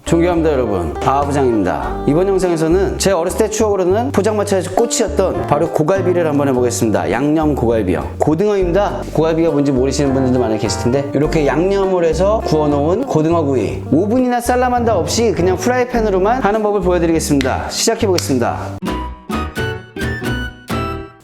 존경합니다 여러분, 아부장입니다. 이번 영상에서는 제 어렸을 때 추억으로는 포장마차에서 꽃이었던 바로 고갈비를 한번 해보겠습니다. 양념 고갈비요. 고등어입니다. 고갈비가 뭔지 모르시는 분들도 많이 계실 텐데, 이렇게 양념을 해서 구워놓은 고등어 구이, 오븐이나 살라만다 없이 그냥 프라이팬으로만 하는 법을 보여드리겠습니다. 시작해보겠습니다.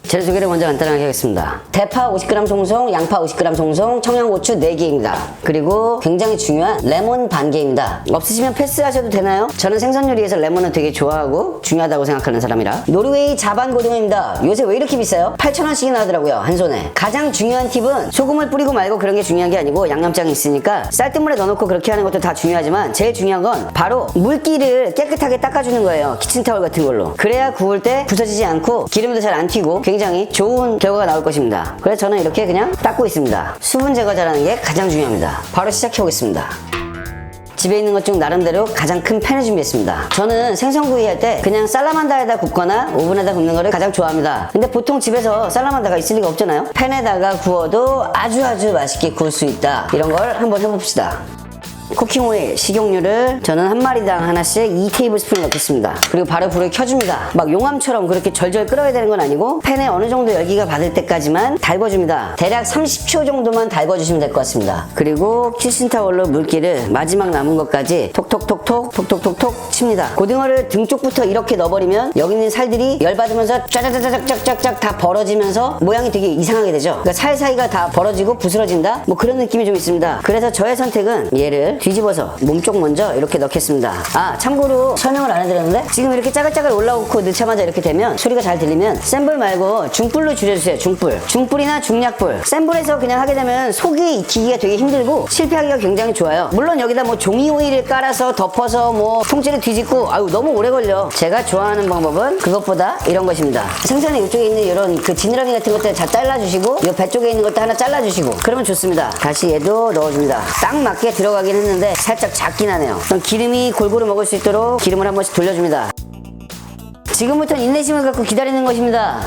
재료 소개를 먼저 간단하게 하겠습니다. 대파 50g 송송, 양파 50g 송송, 청양고추 4개입니다. 그리고 굉장히 중요한 레몬 반 개입니다. 없으시면 패스하셔도 되나요? 저는 생선 요리에서 레몬을 되게 좋아하고 중요하다고 생각하는 사람이라. 노르웨이 자반 고등어입니다. 요새 왜 이렇게 비싸요? 8,000원씩이나 하더라고요, 한 손에. 가장 중요한 팁은 소금을 뿌리고 말고 그런 게 중요한 게 아니고 양념장이 있으니까 쌀뜨물에 넣어놓고 그렇게 하는 것도 다 중요하지만 제일 중요한 건 바로 물기를 깨끗하게 닦아주는 거예요. 키친타월 같은 걸로. 그래야 구울 때 부서지지 않고 기름도 잘 안 튀고 굉장히 좋은 결과가 나올 것입니다. 그래서 저는 이렇게 그냥 닦고 있습니다. 수분 제거 잘하는 게 가장 중요합니다. 바로 시작해 보겠습니다. 집에 있는 것 중 나름대로 가장 큰 팬을 준비했습니다. 저는 생선구이 할 때 그냥 살라만다에다 굽거나 오븐에다 굽는 거를 가장 좋아합니다. 근데 보통 집에서 살라만다가 있을 리가 없잖아요. 팬에다가 구워도 아주 맛있게 구울 수 있다. 이런 걸 한번 해봅시다. 쿠킹오일, 식용유를 저는 한 마리당 하나씩 2테이블스푼 넣겠습니다. 그리고 바로 불을 켜줍니다. 막 용암처럼 그렇게 절절 끓어야 되는 건 아니고 팬에 어느 정도 열기가 받을 때까지만 달궈줍니다. 대략 30초 정도만 달궈주시면 될 것 같습니다. 그리고 키친타월로 물기를 마지막 남은 것까지 톡톡톡톡 칩니다. 고등어를 등 쪽부터 이렇게 넣어버리면 여기 있는 살들이 열받으면서 짜자자자짝짝짝 다 벌어지면서 모양이 되게 이상하게 되죠. 그러니까 살 사이가 다 벌어지고 부스러진다? 뭐 그런 느낌이 좀 있습니다. 그래서 저의 선택은 얘를 뒤집어서 몸쪽 먼저 이렇게 넣겠습니다. 아, 참고로 설명을 안 해드렸는데 지금 이렇게 짜글짜글 올라오고 넣자마자 이렇게 되면 소리가 잘 들리면 센 불 말고 중불로 줄여주세요. 중불이나 중약불. 센 불에서 그냥 하게 되면 속이 익히기가 되게 힘들고 실패하기가 굉장히 좋아요. 물론 여기다 뭐 종이 오일을 깔아서 덮어서 뭐 통째로 뒤집고 아유 너무 오래 걸려. 제가 좋아하는 방법은 그것보다 이런 것입니다. 생선의 이쪽에 있는 이런 그 지느러미 같은 것들 잘 잘라주시고 이 배 쪽에 있는 것도 하나 잘라주시고 그러면 좋습니다. 다시 얘도 넣어줍니다. 딱 맞게 들어가긴 했는데 살짝 작긴 하네요. 그럼 기름이 골고루 먹을 수 있도록 기름을 한 번씩 돌려줍니다. 지금부터는 인내심을 갖고 기다리는 것입니다.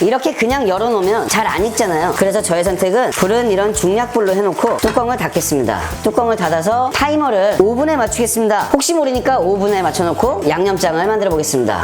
이렇게 그냥 열어놓으면 잘 안 익잖아요. 그래서 저의 선택은 불은 이런 중약불로 해놓고 뚜껑을 닫겠습니다. 뚜껑을 닫아서 타이머를 5분에 맞추겠습니다. 혹시 모르니까 5분에 맞춰놓고 양념장을 만들어 보겠습니다.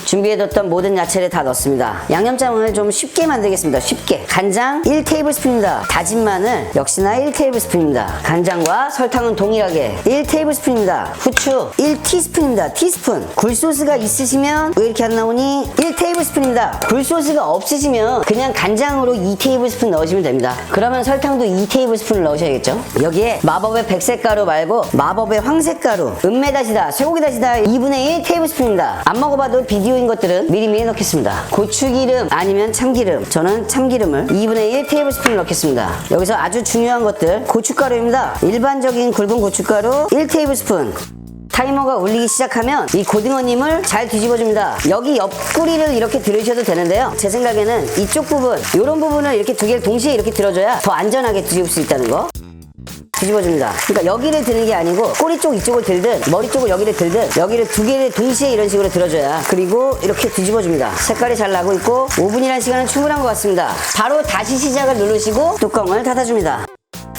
준비해뒀던 모든 야채를 다 넣습니다. 양념장을 좀 쉽게 만들겠습니다. 쉽게. 간장 1테이블스푼입니다. 다진 마늘 역시나 1테이블스푼입니다. 간장과 설탕은 동일하게 1테이블스푼입니다. 후추 1티스푼입니다. 티스푼. 굴소스가 있으시면 왜 이렇게 안 나오니? 1테이블스푼입니다. 굴소스가 없으시면 그냥 간장으로 2테이블스푼 넣으시면 됩니다. 그러면 설탕도 2테이블스푼을 넣으셔야겠죠? 여기에 마법의 백색가루 말고 마법의 황색가루, 은메다시다, 쇠고기다시다 2분의 1테이블스푼입니다. 안 먹어봐도 비디오인 것들은 미리미리 넣겠습니다. 고추기름 아니면 참기름, 저는 참기름을 2분의 1테이블스푼을 넣겠습니다. 여기서 아주 중요한 것들, 고춧가루입니다. 일반적인 굵은 고춧가루 1테이블스푼. 타이머가 울리기 시작하면 이 고등어님을 잘 뒤집어줍니다. 여기 옆구리를 이렇게 들으셔도 되는데요. 제 생각에는 이쪽 부분, 이런 부분을 이렇게 두 개를 동시에 이렇게 들어줘야 더 안전하게 뒤집을 수 있다는 거. 뒤집어줍니다. 그러니까 여기를 드는 게 아니고 꼬리 쪽 이쪽을 들든 머리 쪽을 여기를 들든 여기를 두 개를 동시에 이런 식으로 들어줘야. 그리고 이렇게 뒤집어줍니다. 색깔이 잘 나고 있고 5분이라는 시간은 충분한 것 같습니다. 바로 다시 시작을 누르시고 뚜껑을 닫아줍니다.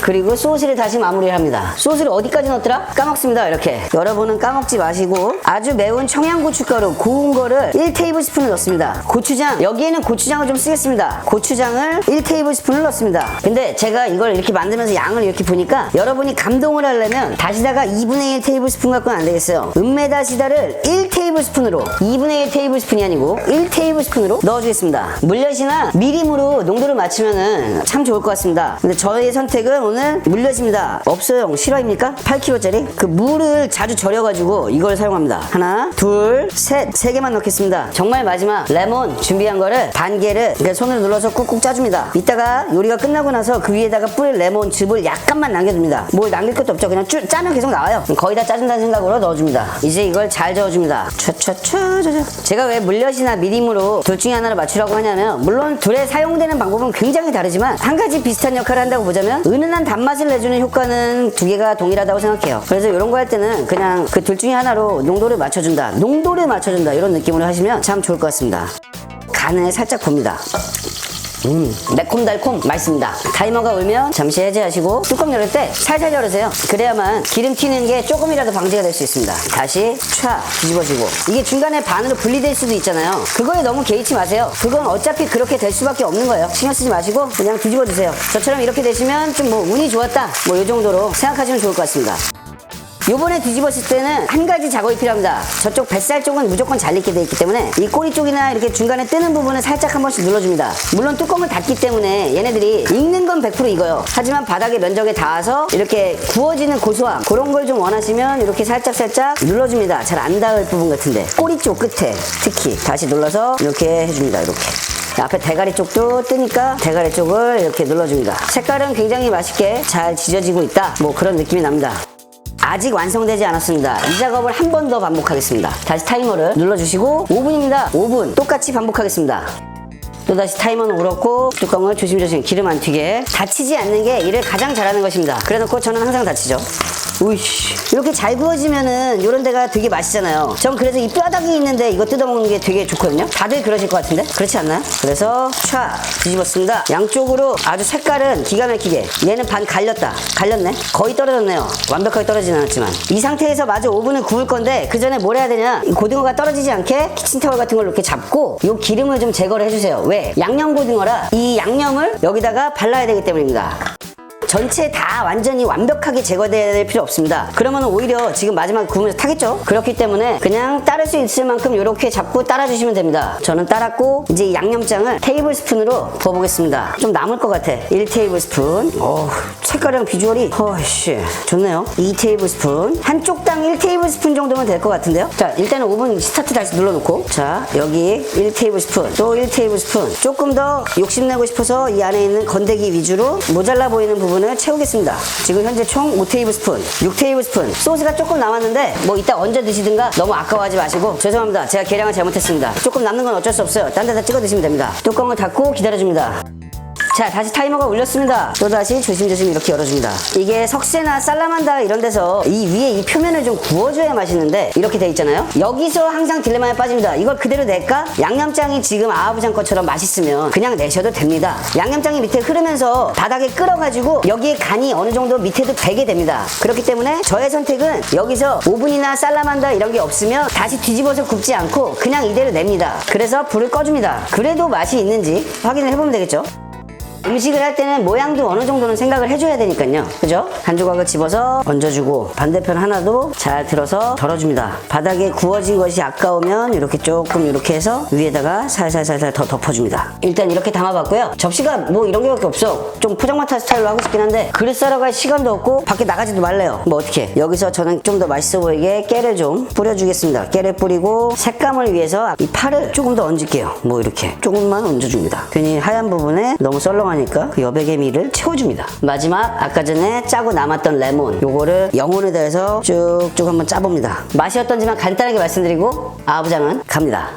그리고 소스를 다시 마무리를 합니다. 소스를 어디까지 넣었더라? 까먹습니다. 이렇게. 여러분은 까먹지 마시고 아주 매운 청양고춧가루 고운 거를 1테이블스푼을 넣습니다. 고추장, 여기에는 고추장을 좀 쓰겠습니다. 고추장을 1테이블스푼을 넣습니다. 근데 제가 이걸 이렇게 만들면서 양을 이렇게 보니까 여러분이 감동을 하려면 다시다가 2분의 1테이블스푼 갖고는 안 되겠어요. 은메다시다를 1테이블스푼으로 2분의 1테이블스푼이 아니고 1테이블스푼으로 넣어주겠습니다. 물엿이나 미림으로 농도를 맞추면 참 좋을 것 같습니다. 근데 저의 선택은 오늘 물엿입니다. 없어요. 싫어입니까? 8kg짜리? 그 물을 자주 절여가지고 이걸 사용합니다. 하나, 둘, 셋. 3개만 넣겠습니다. 정말 마지막 레몬 준비한 거를 반 개를 이렇게 손으로 눌러서 꾹꾹 짜줍니다. 이따가 요리가 끝나고 나서 그 위에다가 뿌릴 레몬 즙을 약간만 남겨둡니다. 뭘 남길 것도 없죠. 그냥 짜면 계속 나와요. 거의 다 짜준다는 생각으로 넣어줍니다. 이제 이걸 잘 저어줍니다. 제가 왜 물엿이나 미림으로 둘 중에 하나를 맞추라고 하냐면, 물론 둘에 사용되는 방법은 굉장히 다르지만 한 가지 비슷한 역할을 한다고 보자면 은은한 단맛을 내주는 효과는 두 개가 동일하다고 생각해요. 그래서 이런 거 할 때는 그냥 그 둘 중에 하나로 농도를 맞춰준다 이런 느낌으로 하시면 참 좋을 것 같습니다. 간을 살짝 봅니다. 매콤달콤 맛있습니다. 타이머가 울면 잠시 해제하시고 뚜껑 열을 때 살살 열으세요. 그래야만 기름 튀는 게 조금이라도 방지가 될 수 있습니다. 다시 촥 뒤집어주고, 이게 중간에 반으로 분리될 수도 있잖아요. 그거에 너무 개의치 마세요. 그건 어차피 그렇게 될 수밖에 없는 거예요. 신경 쓰지 마시고 그냥 뒤집어 주세요. 저처럼 이렇게 되시면 좀 뭐 운이 좋았다, 뭐 이 정도로 생각하시면 좋을 것 같습니다. 요번에 뒤집었을 때는 한 가지 작업이 필요합니다. 저쪽 뱃살 쪽은 무조건 잘 익게 돼 있기 때문에 이 꼬리 쪽이나 이렇게 중간에 뜨는 부분은 살짝 한 번씩 눌러줍니다. 물론 뚜껑을 닫기 때문에 얘네들이 익는 건 100% 익어요. 하지만 바닥에 면적에 닿아서 이렇게 구워지는 고소함, 그런 걸 좀 원하시면 이렇게 살짝 눌러줍니다. 잘 안 닿을 부분 같은데 꼬리 쪽 끝에 특히 다시 눌러서 이렇게 해줍니다. 이렇게 앞에 대가리 쪽도 뜨니까 대가리 쪽을 이렇게 눌러줍니다. 색깔은 굉장히 맛있게 잘 지져지고 있다, 뭐 그런 느낌이 납니다. 아직 완성되지 않았습니다. 이 작업을 한 번 더 반복하겠습니다. 다시 타이머를 눌러주시고 5분입니다. 5분 똑같이 반복하겠습니다. 또다시 타이머는 울었고 뚜껑을 조심조심 기름 안 튀게, 다치지 않는 게 일을 가장 잘하는 것입니다. 그래놓고 저는 항상 다치죠. 우이씨, 이렇게 잘 구워지면은 요런 데가 되게 맛있잖아요. 전 그래서 이 뼈다귀 있는데 이거 뜯어먹는 게 되게 좋거든요. 다들 그러실 것 같은데 그렇지 않나요? 그래서 촥 뒤집었습니다. 양쪽으로 아주 색깔은 기가 막히게, 얘는 반 갈렸네. 거의 떨어졌네요. 완벽하게 떨어지진 않았지만 이 상태에서 마저 오븐을 구울 건데 그 전에 뭘 해야 되냐, 이 고등어가 떨어지지 않게 키친타월 같은 걸 이렇게 잡고 요 기름을 좀 제거를 해주세요. 왜? 양념 고등어라 이 양념을 여기다가 발라야 되기 때문입니다. 전체 다 완전히 완벽하게 제거될 필요 없습니다. 그러면 오히려 지금 마지막에 구우면서 타겠죠? 그렇기 때문에 그냥 따를 수 있을 만큼 이렇게 잡고 따라주시면 됩니다. 저는 따랐고 이제 이 양념장을 테이블 스푼으로 부어보겠습니다. 좀 남을 것 같아. 1테이블 스푼. 색깔이랑 비주얼이 허씨 좋네요. 2테이블 스푼. 한쪽당 1테이블 스푼 정도면 될 것 같은데요? 자, 일단은 오븐 스타트 다시 눌러놓고, 자, 여기 1테이블 스푼, 또 1테이블 스푼. 조금 더 욕심내고 싶어서 이 안에 있는 건더기 위주로 모자라 보이는 부분을 채우겠습니다. 지금 현재 총 5테이블 스푼, 6테이블 스푼. 소스가 조금 남았는데 뭐 이따 얹어 드시든가 너무 아까워하지 마시고, 죄송합니다. 제가 계량을 잘못했습니다. 조금 남는 건 어쩔 수 없어요. 딴 데다 찍어 드시면 됩니다. 뚜껑을 닫고 기다려줍니다. 자, 다시 타이머가 울렸습니다. 또다시 조심조심 이렇게 열어줍니다. 이게 석쇠나 살라만다 이런 데서 이 위에 이 표면을 좀 구워줘야 맛있는데 이렇게 돼 있잖아요. 여기서 항상 딜레마에 빠집니다. 이걸 그대로 낼까? 양념장이 지금 아부장 것처럼 맛있으면 그냥 내셔도 됩니다. 양념장이 밑에 흐르면서 바닥에 끓어가지고 여기에 간이 어느 정도 밑에도 배게 됩니다. 그렇기 때문에 저의 선택은 여기서 오븐이나 살라만다 이런 게 없으면 다시 뒤집어서 굽지 않고 그냥 이대로 냅니다. 그래서 불을 꺼줍니다. 그래도 맛이 있는지 확인을 해보면 되겠죠. 음식을 할 때는 모양도 어느 정도는 생각을 해줘야 되니까요. 그죠? 한 조각을 집어서 얹어주고 반대편 하나도 잘 들어서 덜어줍니다. 바닥에 구워진 것이 아까우면 이렇게 조금 이렇게 해서 위에다가 살살살살 더 덮어줍니다. 일단 이렇게 담아봤고요. 접시가 뭐 이런 게밖에 없어. 좀 포장마차 스타일로 하고 싶긴 한데 그릇 썰어 갈 시간도 없고 밖에 나가지도 말래요. 뭐 어떻게, 여기서 저는 좀 더 맛있어 보이게 깨를 좀 뿌려주겠습니다. 깨를 뿌리고 색감을 위해서 이 파를 조금 더 얹을게요. 뭐 이렇게 조금만 얹어줍니다. 괜히 하얀 부분에 너무 썰렁하니까 그 여백의 미를 채워줍니다. 마지막 아까 전에 짜고 남았던 레몬, 요거를 영혼에 대해서 쭉쭉 한번 짜봅니다. 맛이 어떤지만 간단하게 말씀드리고 아부장은 갑니다.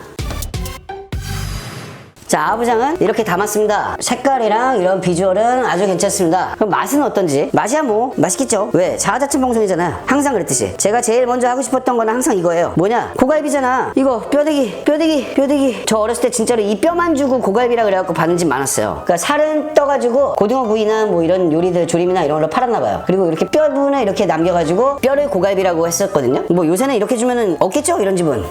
자, 아부장은 이렇게 담았습니다. 색깔이랑 이런 비주얼은 아주 괜찮습니다. 그럼 맛은 어떤지? 맛이야 뭐 맛있겠죠. 왜? 자아자찬 방송이잖아요. 항상 그랬듯이 제가 제일 먼저 하고 싶었던 거는 항상 이거예요. 뭐냐? 고갈비잖아. 이거 뼈대기. 저 어렸을 때 진짜로 이 뼈만 주고 고갈비라 그래갖고 받는 집 많았어요. 그러니까 살은 떠가지고 고등어 구이나 뭐 이런 요리들, 조림이나 이런 걸로 팔았나봐요. 그리고 이렇게 뼈 부분을 이렇게 남겨가지고 뼈를 고갈비라고 했었거든요. 뭐 요새는 이렇게 주면은 없겠죠? 이런 집은.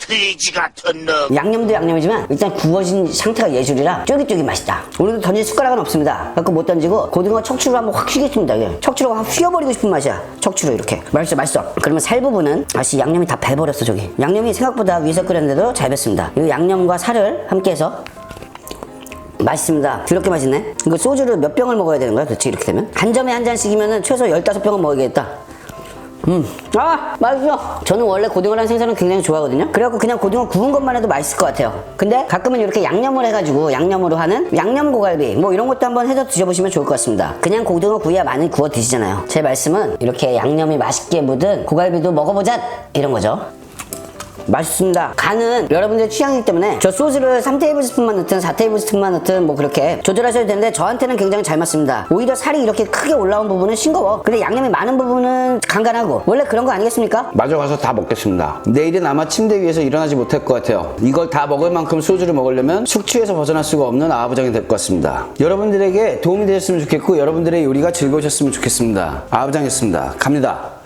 돼지 같은 놈. 양념도 양념이지만 일단 구워진 상태가 예술이라 쫄깃쫄깃 맛있다. 오늘도 던질 숟가락은 없습니다. 그래서 못 던지고 고등어 척추로 한번 확 휘겠습니다. 척추로 확 휘어버리고 싶은 맛이야. 척추로 이렇게. 맛있어. 그러면 살 부분은 아씨 양념이 다 배버렸어. 저기 양념이 생각보다 위에서 끓였는데도 잘 뱄습니다. 이 양념과 살을 함께 해서 맛있습니다. 더럽게 맛있네. 이거 소주를 몇 병을 먹어야 되는 거야? 그렇지, 이렇게 되면? 한 점에 한 잔씩이면 최소 15병은 먹어야겠다. 맛있어. 저는 원래 고등어라는 생선은 굉장히 좋아하거든요. 그래갖고 그냥 고등어 구운 것만 해도 맛있을 것 같아요. 근데 가끔은 이렇게 양념을 해가지고 양념으로 하는 양념 고갈비 뭐 이런 것도 한번 해서 드셔보시면 좋을 것 같습니다. 그냥 고등어 구이야 많이 구워 드시잖아요. 제 말씀은 이렇게 양념이 맛있게 묻은 고갈비도 먹어보자 이런 거죠. 맛있습니다. 간은 여러분들의 취향이기 때문에 저 소스를 3테이블스푼만 넣든 4테이블스푼만 넣든 뭐 그렇게 조절하셔도 되는데 저한테는 굉장히 잘 맞습니다. 오히려 살이 이렇게 크게 올라온 부분은 싱거워. 근데 양념이 많은 부분은 간간하고 원래 그런 거 아니겠습니까? 마저 가서 다 먹겠습니다. 내일은 아마 침대 위에서 일어나지 못할 것 같아요. 이걸 다 먹을 만큼 소주를 먹으려면 숙취에서 벗어날 수가 없는 아부장이 될 것 같습니다. 여러분들에게 도움이 되셨으면 좋겠고 여러분들의 요리가 즐거우셨으면 좋겠습니다. 아부장이었습니다. 갑니다.